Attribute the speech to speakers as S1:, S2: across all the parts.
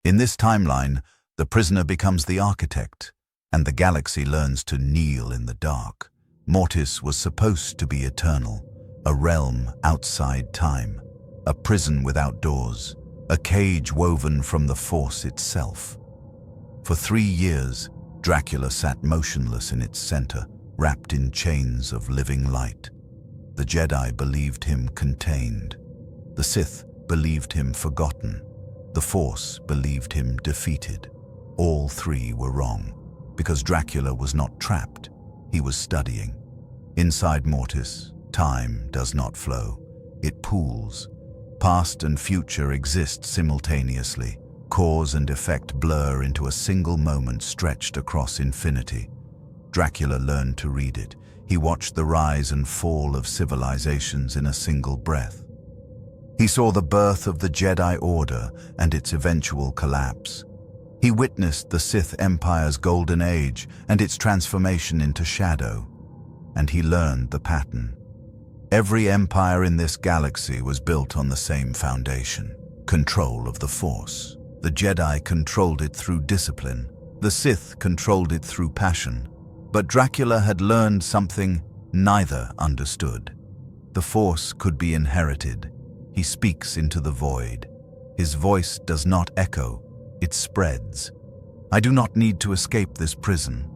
S1: In this timeline, the prisoner becomes the architect, and the galaxy learns to kneel in the dark. Mortis was supposed to be eternal, a realm outside time, a prison without doors, a cage woven from the Force itself. For 3 years, Dracula sat motionless in its center, wrapped in chains of living light. The Jedi believed him contained. The Sith believed him forgotten. The Force believed him defeated. All three were wrong, because Dracula was not trapped, he was studying. Inside Mortis, time does not flow, it pools. Past and future exist simultaneously. Cause and effect blur into a single moment stretched across infinity. Dracula learned to read it. He watched the rise and fall of civilizations in a single breath. He saw the birth of the Jedi Order and its eventual collapse. He witnessed the Sith Empire's golden age and its transformation into shadow. And he learned the pattern. Every empire in this galaxy was built on the same foundation: control of the Force. The Jedi controlled it through discipline. The Sith controlled it through passion. But Dracula had learned something neither understood. The Force could be inherited. He speaks into the void. His voice does not echo, it spreads. I do not need to escape this prison.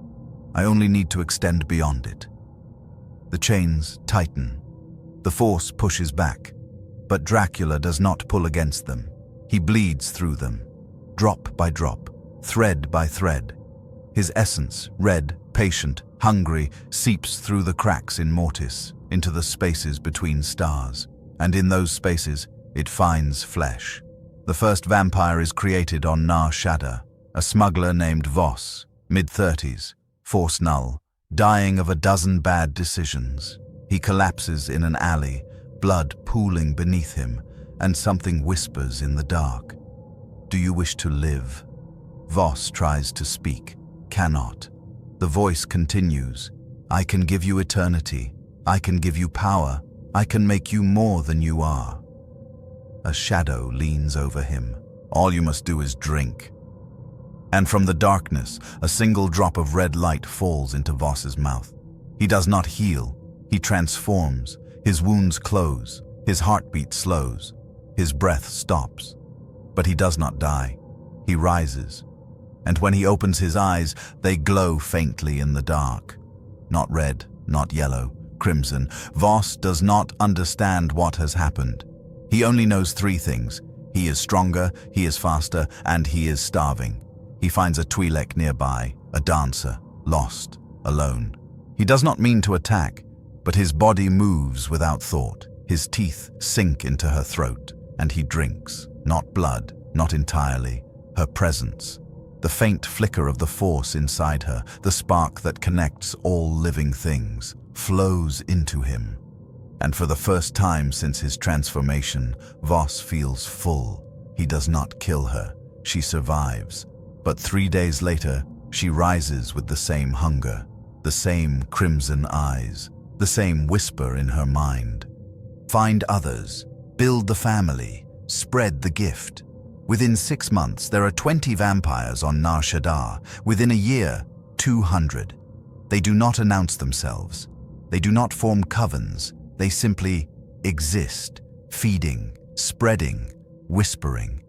S1: I only need to extend beyond it. The chains tighten. The Force pushes back. But Dracula does not pull against them. He bleeds through them, drop by drop, thread by thread. His essence, red, patient, hungry, seeps through the cracks in Mortis, into the spaces between stars. And in those spaces, it finds flesh. The first vampire is created on Nar Shaddaa, a smuggler named Voss, mid-30s, Force null, dying of a dozen bad decisions. He collapses in an alley, blood pooling beneath him, and something whispers in the dark. Do you wish to live? Voss tries to speak, cannot. The voice continues. I can give you eternity. I can give you power. I can make you more than you are. A shadow leans over him. All you must do is drink. And from the darkness, a single drop of red light falls into Voss's mouth. He does not heal. He transforms. His wounds close. His heartbeat slows. His breath stops. But he does not die. He rises. And when he opens his eyes, they glow faintly in the dark. Not red, not yellow, crimson. Voss does not understand what has happened. He only knows 3 things. He is stronger, he is faster, and he is starving. He finds a Twi'lek nearby, a dancer, lost, alone. He does not mean to attack, but his body moves without thought. His teeth sink into her throat, and he drinks, not blood, not entirely, her presence. The faint flicker of the Force inside her, the spark that connects all living things, flows into him. And for the first time since his transformation, Voss feels full. He does not kill her. She survives. But 3 days later, she rises with the same hunger, the same crimson eyes, the same whisper in her mind. Find others, build the family, spread the gift. Within 6 months, there are 20 vampires on Nar Shaddaa. Within a year, 200. They do not announce themselves. They do not form covens. They simply exist, feeding, spreading, whispering.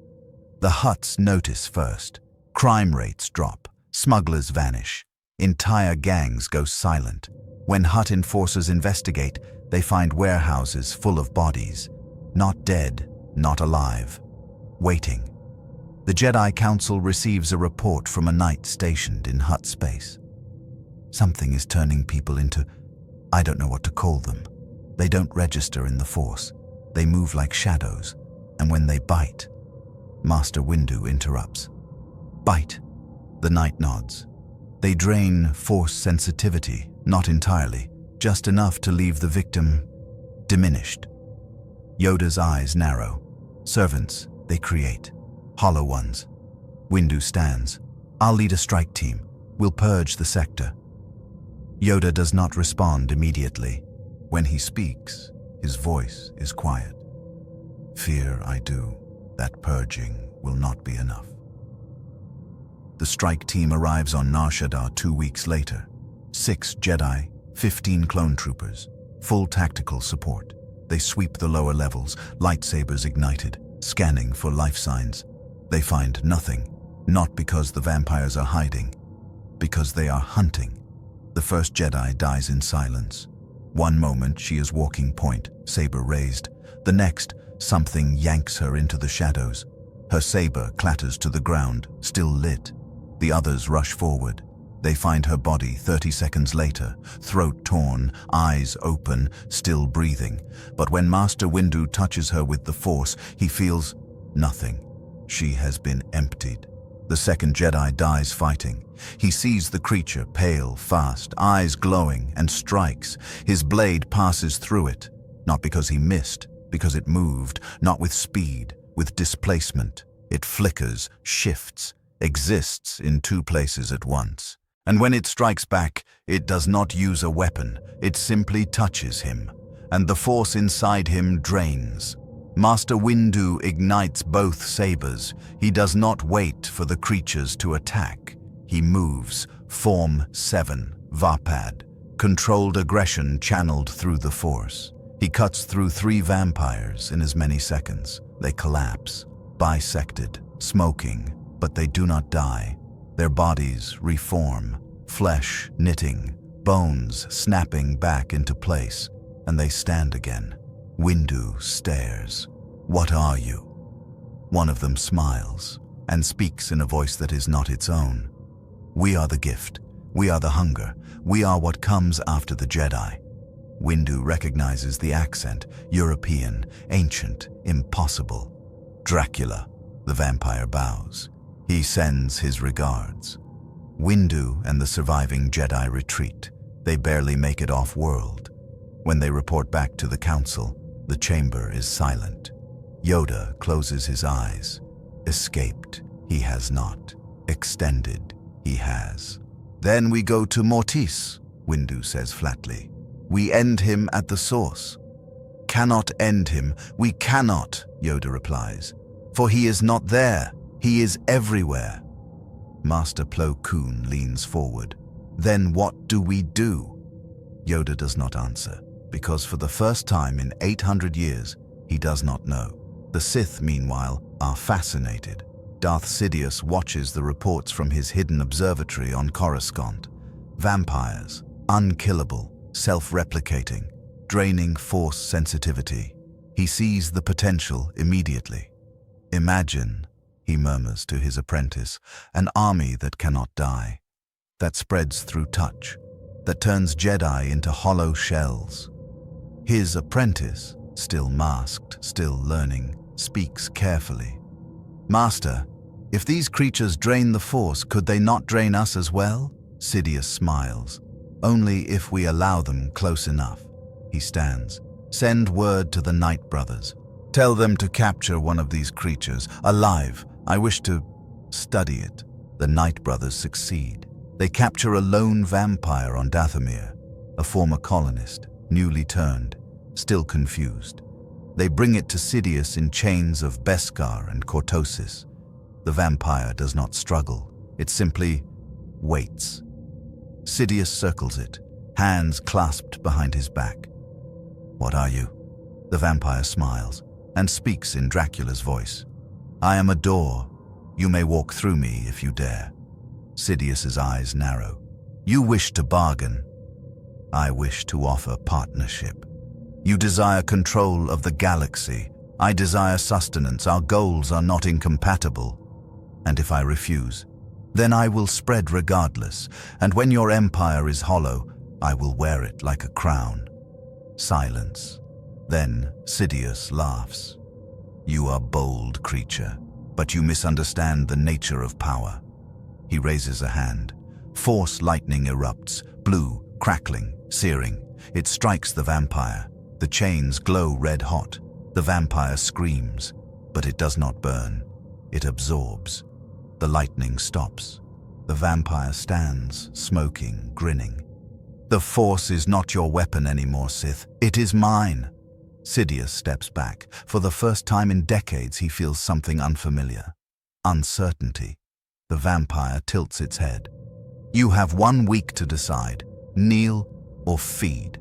S1: The huts notice first. Crime rates drop. Smugglers vanish. Entire gangs go silent. When hut enforcers investigate, they find warehouses full of bodies. Not dead, not alive. Waiting. The Jedi Council receives a report from a knight stationed in hut space. Something is turning people into, I don't know what to call them. They don't register in the Force. They move like shadows. And when they bite, Master Windu interrupts. Bite. The knight nods. They drain Force sensitivity, not entirely, just enough to leave the victim diminished. Yoda's eyes narrow. Servants, they create. Hollow ones. Windu stands. I'll lead a strike team. We'll purge the sector. Yoda does not respond immediately. When he speaks, his voice is quiet. Fear I do. That purging will not be enough. The strike team arrives on Nar Shaddaa 2 weeks later. 6 Jedi, 15 clone troopers, full tactical support. They sweep the lower levels, lightsabers ignited, scanning for life signs. They find nothing, not because the vampires are hiding, because they are hunting. The first Jedi dies in silence. One moment she is walking point, saber raised. The next, something yanks her into the shadows. Her saber clatters to the ground, still lit. The others rush forward. They find her body 30 seconds later, throat torn, eyes open, still breathing. But when Master Windu touches her with the Force, he feels nothing. She has been emptied. The second Jedi dies fighting. He sees the creature, pale, fast, eyes glowing, and strikes. His blade passes through it, not because he missed, because it moved, not with speed, with displacement. It flickers, shifts, exists in 2 places at once. And when it strikes back, it does not use a weapon, it simply touches him, and the Force inside him drains. Master Windu ignites both sabers. He does not wait for the creatures to attack. He moves, Form 7, Vapad, controlled aggression channeled through the Force. He cuts through 3 vampires in as many seconds. They collapse, bisected, smoking, but they do not die. Their bodies reform, flesh knitting, bones snapping back into place, and they stand again. Windu stares. "What are you?" One of them smiles and speaks in a voice that is not its own. "We are the gift. We are the hunger. We are what comes after the Jedi." Windu recognizes the accent, European, ancient, impossible. "Dracula," the vampire bows. He sends his regards. Windu and the surviving Jedi retreat. They barely make it off-world. When they report back to the Council, the chamber is silent. Yoda closes his eyes. Escaped, he has not. Extended, he has. "Then we go to Mortis," Windu says flatly. "We end him at the source." "Cannot end him, we cannot," Yoda replies. "For he is not there, he is everywhere." Master Plo Koon leans forward. "Then what do we do?" Yoda does not answer, because for the first time in 800 years, he does not know. The Sith, meanwhile, are fascinated. Darth Sidious watches the reports from his hidden observatory on Coruscant. Vampires, unkillable, self-replicating, draining Force sensitivity. He sees the potential immediately. "Imagine," he murmurs to his apprentice, "an army that cannot die, that spreads through touch, that turns Jedi into hollow shells." His apprentice, still masked, still learning, speaks carefully. "Master, if these creatures drain the Force, could they not drain us as well?" Sidious smiles. "Only if we allow them close enough." He stands. "Send word to the Night Brothers. Tell them to capture one of these creatures, alive. I wish to study it." The Night Brothers succeed. They capture a lone vampire on Dathomir, a former colonist, newly turned, still confused. They bring it to Sidious in chains of Beskar and cortosis. The vampire does not struggle. It simply waits. Sidious circles it, hands clasped behind his back. "What are you?" The vampire smiles and speaks in Dracula's voice. "I am a door. You may walk through me if you dare." Sidious's eyes narrow. "You wish to bargain. I wish to offer partnership. You desire control of the galaxy. I desire sustenance. Our goals are not incompatible. And if I refuse, then I will spread regardless, and when your empire is hollow, I will wear it like a crown." Silence. Then Sidious laughs. "You are bold, creature, but you misunderstand the nature of power." He raises a hand. Force lightning erupts, blue, crackling, searing. It strikes the vampire. The chains glow red hot. The vampire screams, but it does not burn. It absorbs. The lightning stops. The vampire stands, smoking, grinning. "The Force is not your weapon anymore, Sith. It is mine." Sidious steps back. For the first time in decades, he feels something unfamiliar. Uncertainty. The vampire tilts its head. You have 1 week to decide, kneel or feed,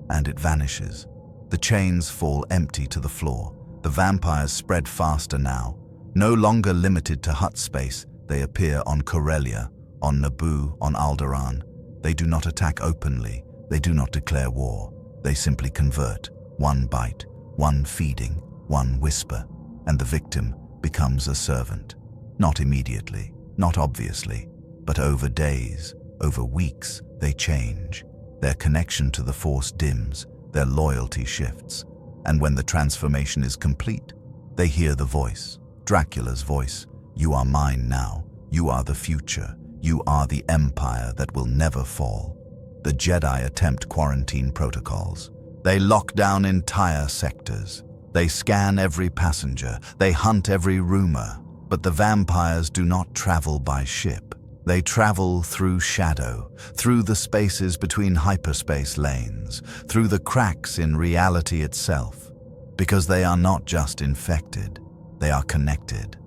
S1: and it vanishes. The chains fall empty to the floor. The vampires spread faster now. No longer limited to hut space, they appear on Corellia, on Naboo, on Alderaan. They do not attack openly. They do not declare war. They simply convert. 1 bite, 1 feeding, 1 whisper, and the victim becomes a servant. Not immediately, not obviously, but over days, over weeks, they change. Their connection to the Force dims, their loyalty shifts. And when the transformation is complete, they hear the voice, Dracula's voice. You are mine now. You are the future. You are the empire that will never fall. The Jedi attempt quarantine protocols. They lock down entire sectors. They scan every passenger. They hunt every rumor. But the vampires do not travel by ship. They travel through shadow, through the spaces between hyperspace lanes, through the cracks in reality itself. Because they are not just infected, they are connected.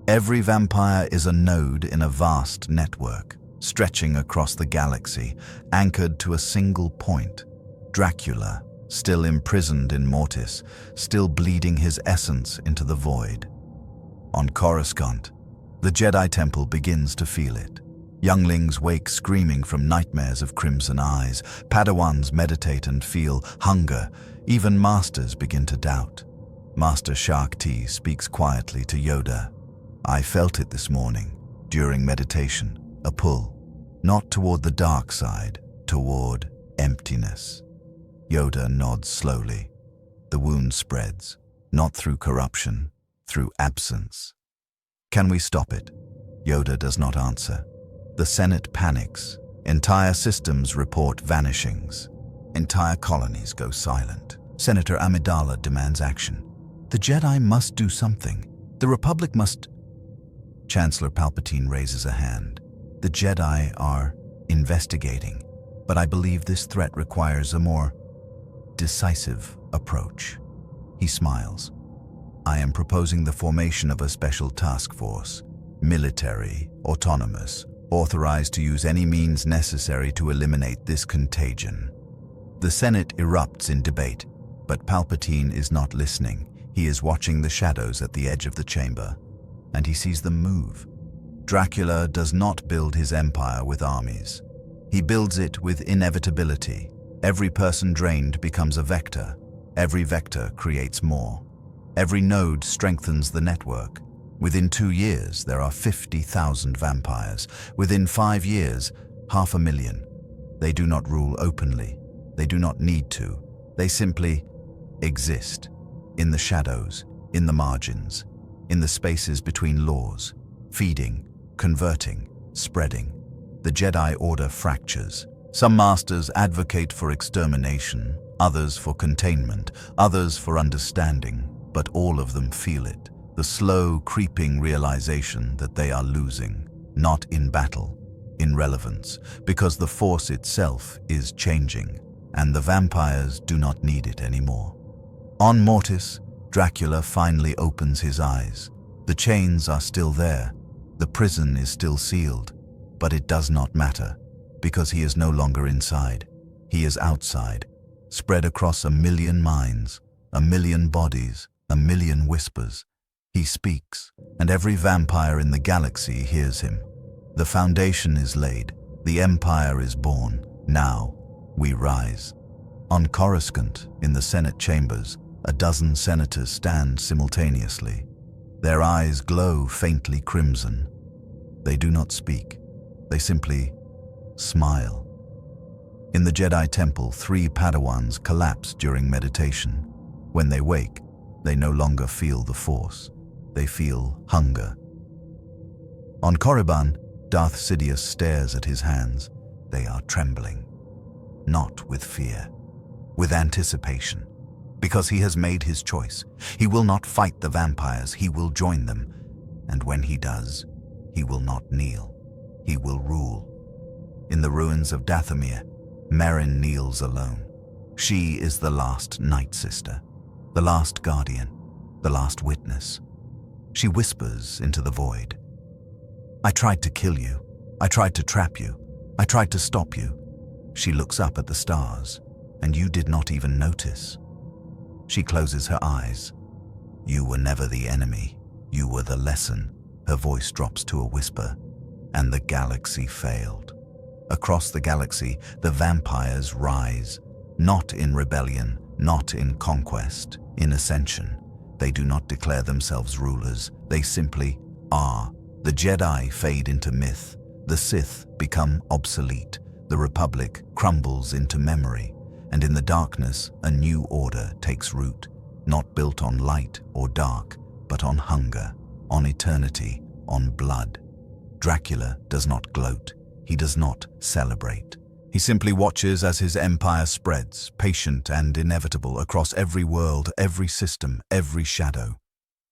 S1: Every vampire is a node in a vast network, stretching across the galaxy, anchored to a single point. Dracula, still imprisoned in Mortis, still bleeding his essence into the void. On Coruscant, the Jedi Temple begins to feel it. Younglings wake screaming from nightmares of crimson eyes. Padawans meditate and feel hunger. Even masters begin to doubt. Master Shaak Ti speaks quietly to Yoda. I felt it this morning, during meditation, a pull. Not toward the dark side, toward emptiness. Yoda nods slowly. The wound spreads, not through corruption, through absence. Can we stop it? Yoda does not answer. The Senate panics. Entire systems report vanishings. Entire colonies go silent. Senator Amidala demands action. The Jedi must do something. The Republic must... Chancellor Palpatine raises a hand. The Jedi are investigating, but I believe this threat requires a more decisive approach. He smiles. I am proposing the formation of a special task force, military, autonomous, authorized to use any means necessary to eliminate this contagion. The Senate erupts in debate, but Palpatine is not listening. He is watching the shadows at the edge of the chamber, and he sees them move. Dracula does not build his empire with armies. He builds it with inevitability. Every person drained becomes a vector. Every vector creates more. Every node strengthens the network. Within 2 years, there are 50,000 vampires. Within 5 years, 500,000. They do not rule openly. They do not need to. They simply exist. In the shadows, in the margins, in the spaces between laws, feeding, converting, spreading. The Jedi Order fractures. Some masters advocate for extermination, others for containment, others for understanding, but all of them feel it. The slow, creeping realization that they are losing, not in battle, in relevance, because the Force itself is changing, and the vampires do not need it anymore. On Mortis, Dracula finally opens his eyes. The chains are still there. The prison is still sealed. But it does not matter, because he is no longer inside. He is outside, spread across 1,000,000 minds, 1,000,000 bodies, 1,000,000 whispers. He speaks, and every vampire in the galaxy hears him. The foundation is laid. The Empire is born. Now, we rise. On Coruscant, in the Senate chambers, 12 senators stand simultaneously. Their eyes glow faintly crimson. They do not speak. They simply smile. In the Jedi Temple, 3 Padawans collapse during meditation. When they wake, they no longer feel the Force. They feel hunger. On Korriban, Darth Sidious stares at his hands. They are trembling. Not with fear, with anticipation. Because he has made his choice. He will not fight the vampires, he will join them. And when he does, he will not kneel. He will rule. In the ruins of Dathomir, Merrin kneels alone. She is the last Night Sister, the last guardian, the last witness. She whispers into the void. I tried to kill you. I tried to trap you. I tried to stop you. She looks up at the stars, and you did not even notice. She closes her eyes. You were never the enemy. You were the lesson. Her voice drops to a whisper, and the galaxy failed. Across the galaxy, the vampires rise, not in rebellion, not in conquest, in ascension. They do not declare themselves rulers. They simply are. The Jedi fade into myth. The Sith become obsolete. The Republic crumbles into memory. And in the darkness, a new order takes root, not built on light or dark, but on hunger, on eternity, on blood. Dracula does not gloat. He does not celebrate. He simply watches as his empire spreads, patient and inevitable, across every world, every system, every shadow.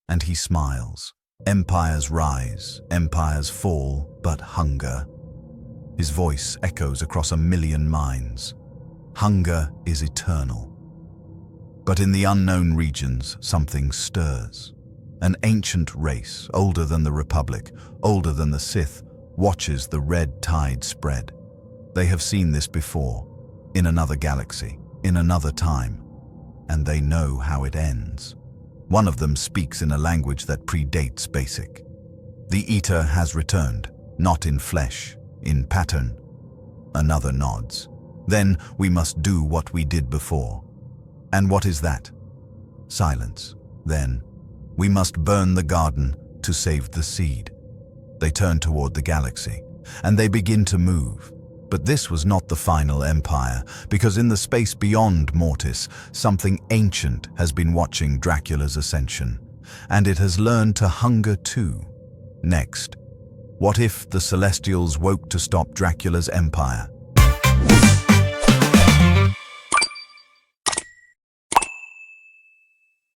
S1: And he smiles. Empires rise, empires fall, but hunger. His voice echoes across 1,000,000 minds. Hunger is eternal. But in the unknown regions, something stirs. An ancient race, older than the Republic, older than the Sith, watches the red tide spread. They have seen this before, in another galaxy, in another time, and they know how it ends. One of them speaks in a language that predates Basic. The Eater has returned, not in flesh, in pattern. Another nods. Then we must do what we did before. And what is that? Silence. Then, we must burn the garden to save the seed. They turn toward the galaxy, and they begin to move. But this was not the final empire, because in the space beyond Mortis, something ancient has been watching Dracula's ascension, and it has learned to hunger too. Next, what if the Celestials woke to stop Dracula's empire?